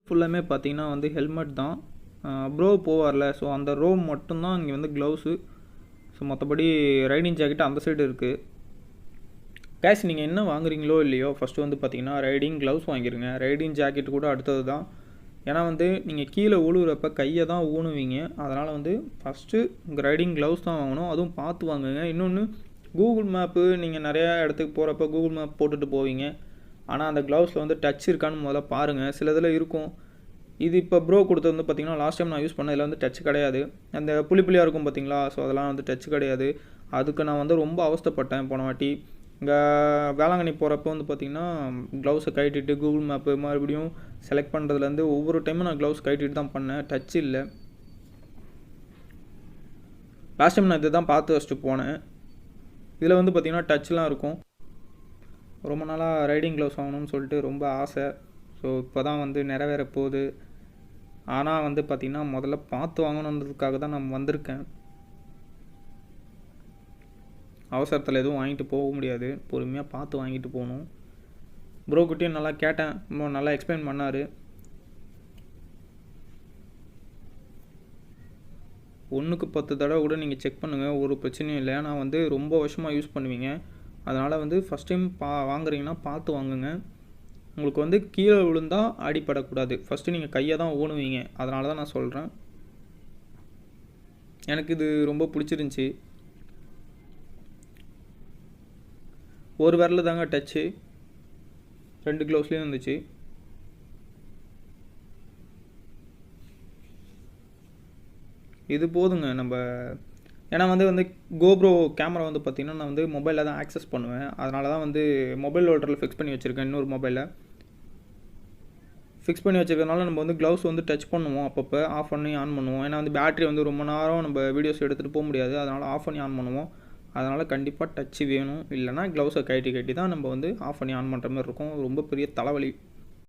ஃபுல்லாமே பார்த்தீங்கன்னா வந்து ஹெல்மெட் தான். ப்ரோ போவார்ல, ஸோ அந்த ரோ மட்டும்தான் இங்கே வந்து க்ளவுஸு. ஸோ மற்றபடி ரைடிங் ஜாக்கெட் அந்த சைடு இருக்குது. கேஷ் நீங்கள் என்ன வாங்குறீங்களோ இல்லையோ ஃபஸ்ட்டு வந்து பார்த்தீங்கன்னா ரைடிங் க்ளவுஸ் வாங்கிடுங்க. ரைடிங் ஜாக்கெட் கூட அடுத்தது தான். ஏன்னா வந்து நீங்கள் கீழே உழுவுறப்ப கையை தான் ஊனுவீங்க. அதனால் வந்து ஃபஸ்ட்டு உங்கள் ரைடிங் க்ளவுஸ் தான் வாங்கணும். அதுவும் பார்த்து வாங்குங்க. இன்னொன்று, கூகுள் மேப்பு நீங்கள் நிறையா இடத்துக்கு போகிறப்ப கூகுள் மேப் போட்டுட்டு போவீங்க. ஆனால் அந்த க்ளவுஸில் வந்து டச் இருக்கான்னு முதல்ல பாருங்கள். சில இதில் இருக்கும். இது இப்போ ப்ரோ கொடுத்தது வந்து பார்த்திங்கன்னா லாஸ்ட் டைம் நான் யூஸ் பண்ண இதில் வந்து டச் கிடையாது. அந்த புள்ளியாக இருக்கும் பார்த்தீங்களா, ஸோ அதெல்லாம் வந்து டச் கிடையாது. அதுக்கு நான் வந்து ரொம்ப அவஸ்தைப்பட்டேன் போன வாட்டி. இங்கே வேளாங்கண்ணி போகிறப்ப வந்து பார்த்திங்கன்னா க்ளவுஸை கழட்டிட்டு கூகுள் மேப்பு மறுபடியும் செலக்ட் பண்ணுறதுலேருந்து ஒவ்வொரு டைமும் நான் க்ளவுஸ் கழட்டிட்டு தான் பண்ணேன். டச் இல்லை. லாஸ்ட் டைம் நான் இதை தான் பார்த்து வச்சுட்டு போனேன். இதில் வந்து பார்த்திங்கன்னா டச்லாம் இருக்கும். ரொம்ப நாளாக ரைடிங் க்ளவுஸ் வாங்கணும்னு சொல்லிட்டு ரொம்ப ஆசை. ஸோ இப்போ தான் வந்து நிறைவேற போகுது. ஆனால் வந்து பார்த்திங்கன்னா முதல்ல பார்த்து வாங்கணுன்றதுக்காக தான் நான் வந்திருக்கேன். அவசரத்தில் எதுவும் வாங்கிட்டு போக முடியாது. பொறுமையாக பார்த்து வாங்கிட்டு போகணும். ப்ரோக்கிட்டையும் நல்லா கேட்டேன். இன்னும் நல்லா எக்ஸ்பிளைன் பண்ணார். ஒன்றுக்கு 10 தடவை கூட நீங்கள் செக் பண்ணுங்கள், ஒரு பிரச்சனையும் இல்லை. ஆனால் வந்து ரொம்ப வருஷமாக யூஸ் பண்ணுவீங்க. அதனால் வந்து ஃபஸ்ட் டைம் வாங்குறீங்கன்னா பார்த்து வாங்குங்க. உங்களுக்கு வந்து கீழே விழுந்தால் அடிப்படக்கூடாது. ஃபஸ்ட்டு நீங்கள் கையை தான் ஊனுவீங்க. அதனால தான் நான் சொல்கிறேன். எனக்கு இது ரொம்ப பிடிச்சிருந்துச்சி. ஒரு விரல் தாங்க டச்சு, 2 க்ளவுஸ்லேயும் இருந்துச்சு. இது போதுங்க. நம்ம ஏன்னா வந்து கோப்ரோ கேமரா வந்து பார்த்திங்கன்னா நான் வந்து மொபைலில் தான் ஆக்சஸ் பண்ணுவேன். அதனால தான் வந்து மொபைல் ஹோல்டரில் ஃபிக்ஸ் பண்ணி வச்சுருக்கேன். இன்னொரு மொபைலில் ஃபிக்ஸ் பண்ணி வச்சுருக்கனால நம்ம வந்து க்ளவுஸ் வந்து டச் பண்ணுவோம். அப்பப்போ ஆஃப் பண்ணி ஆன் பண்ணுவோம். ஏன்னா வந்து பேட்டரி வந்து ரொம்ப நேரம் நம்ம வீடியோஸ் எடுத்துகிட்டு போக முடியாது. அதனால் ஆஃப் பண்ணி ஆன் பண்ணுவோம். அதனால் கண்டிப்பாக டச்சு வேணும். இல்லைனா க்ளவுஸை கட்டி தான் நம்ம வந்து ஆஃப் பண்ணி ஆன் பண்ணுற மாதிரி இருக்கும். ரொம்ப பெரிய தலைவலி.